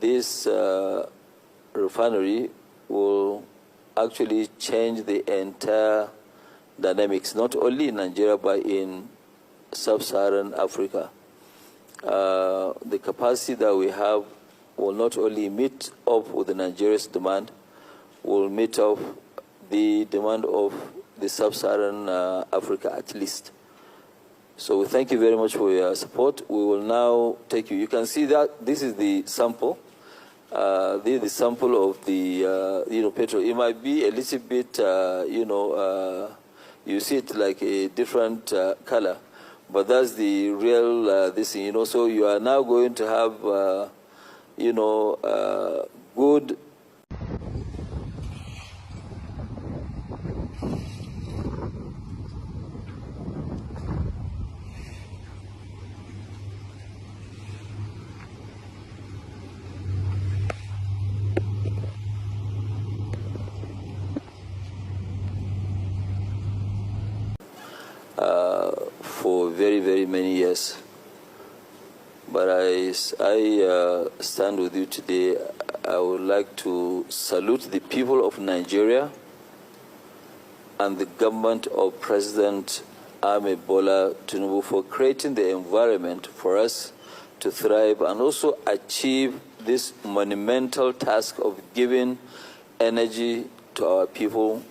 this refinery will actually change the entire dynamics, not only in Nigeria, but in sub-Saharan Africa. The capacity that we have will not only meet up with the Nigeria's demand, will meet up the demand of the sub-Saharan Africa at least. So we thank you very much for your support. We will now take you. You can see that this is the sample. This is the sample of the petrol. It might be a little bit you see it like a different color, but that's the real this thing. So you are now going to have good. For very, very many years. But as I stand with you today, I would like to salute the people of Nigeria and the government of President Ahmed Bola Tinubu for creating the environment for us to thrive and also achieve this monumental task of giving energy to our people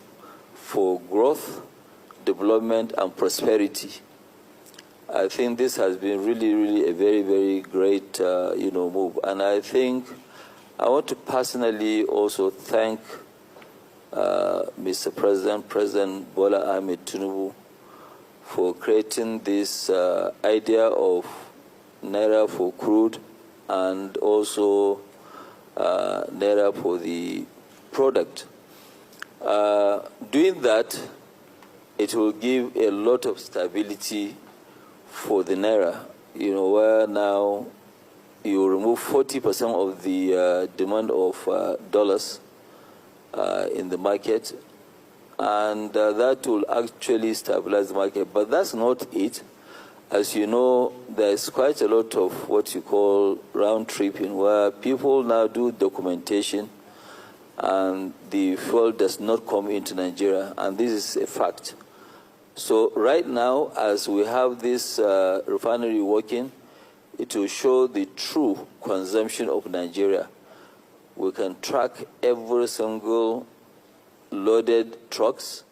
for growth, development, and prosperity. I think this has been really, really a very, very great, move. And I think I want to personally also thank Mr. President, President Bola Ahmed Tinubu, for creating this idea of Naira for crude and also Naira for the product. Doing that, it will give a lot of stability for the Naira, where now you remove 40% of the demand of dollars in the market, and that will actually stabilize the market. But that's not it. As you know, there's quite a lot of what you call round tripping, where people now do documentation and the fuel does not come into Nigeria, and this is a fact. So right now, as we have this refinery working, it will show the true consumption of Nigeria. We can track every single loaded trucks,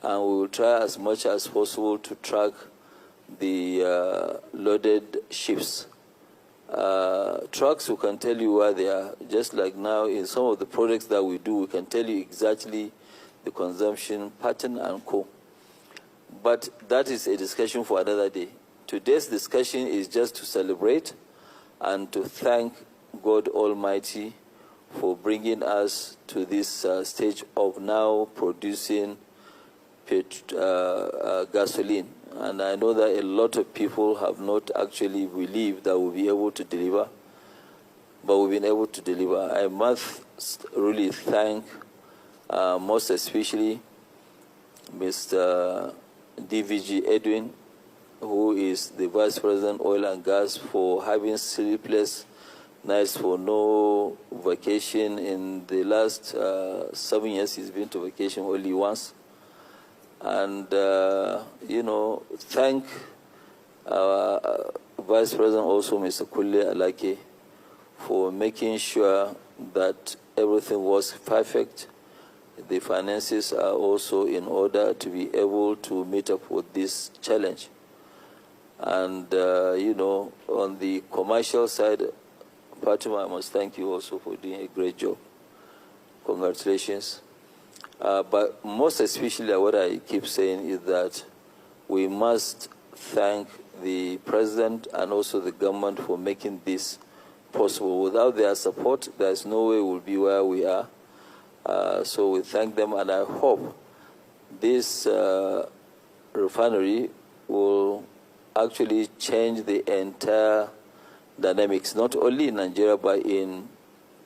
and we will try as much as possible to track the loaded ships. Trucks, we can tell you where they are. Just like now in some of the products that we do, we can tell you exactly the consumption pattern and co. But that is a discussion for another day. Today's discussion is just to celebrate and to thank God Almighty for bringing us to this stage of now producing gasoline. And I know that a lot of people have not actually believed that we'll be able to deliver, but we've been able to deliver. I must really thank most especially Mr. DVG Edwin, who is the Vice President Oil and Gas, for having sleepless nights for no vacation. In the last 7 years, he's been to vacation only once. And, thank our Vice President also, Mr. Kulle Alake, for making sure that everything was perfect. The finances are also in order to be able to meet up with this challenge. And, on the commercial side, Fatima, I must thank you also for doing a great job. Congratulations. But most especially, what I keep saying is that we must thank the President and also the government for making this possible. Without their support, there's no way we'll be where we are. So we thank them, and I hope this refinery will actually change the entire dynamics, not only in Nigeria, but in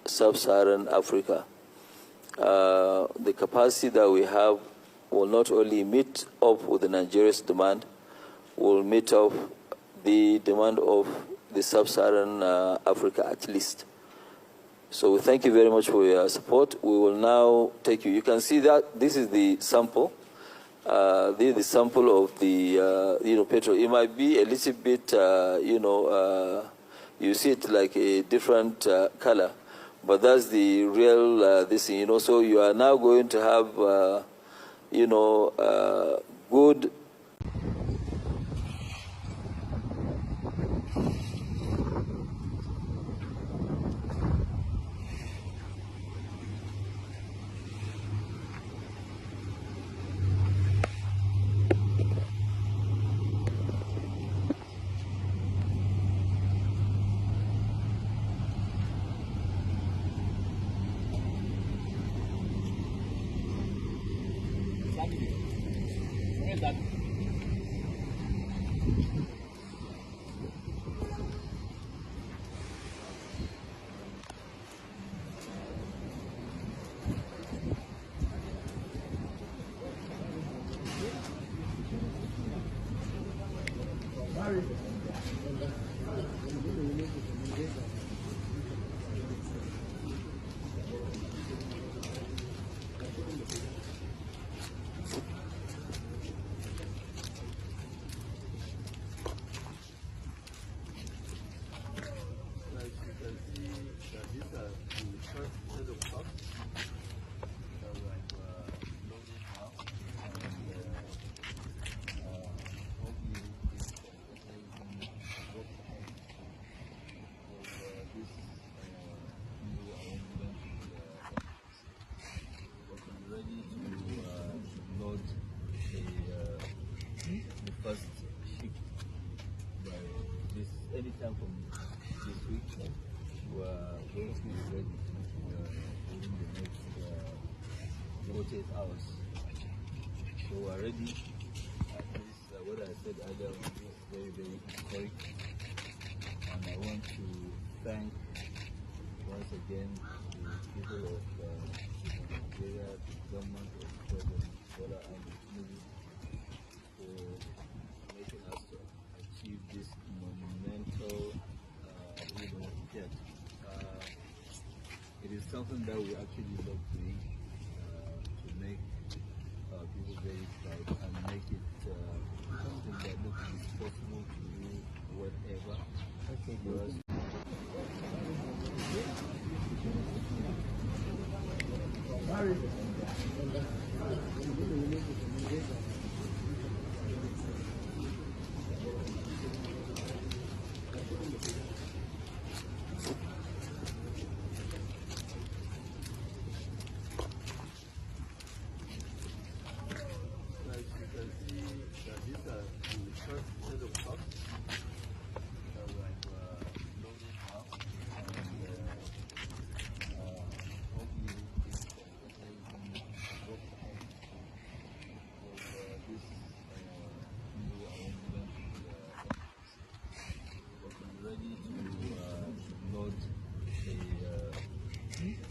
sub-Saharan Africa. The capacity that we have will not only meet up with the Nigeria's demand, will meet up the demand of the sub-Saharan Africa at least. So we thank you very much for your support. We will now take you. You can see that this is the sample. This is the sample of the petrol. It might be a little bit you see it like a different color, but that's the real this thing. So you are now going to have good. First ship by this anytime from this week. We are going to be ready within the next 48 hours. So we are ready. This what I said earlier is very, very historic, and I want to thank once again the people of Nigeria, the government of President Bola Ahmed Tinubu for making us achieve this monumental jet. It is something that we actually love doing to make people very proud and make it something that looks possible to do whatever.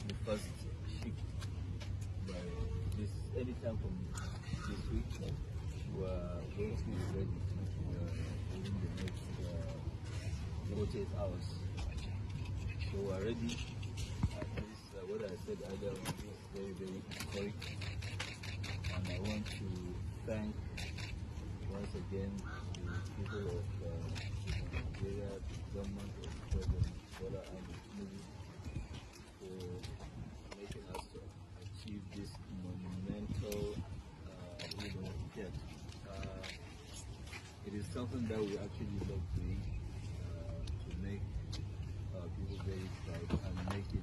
The first ship by this anytime from this week. We are going to be ready within the next 48 hours. So we are ready. This what I said earlier is very, very historic, and I want to thank once again the people of Nigeria, the government of President Bola Ahmed Tinubu for making us achieve this monumental jet. It is something that we actually love doing to make people very proud and make it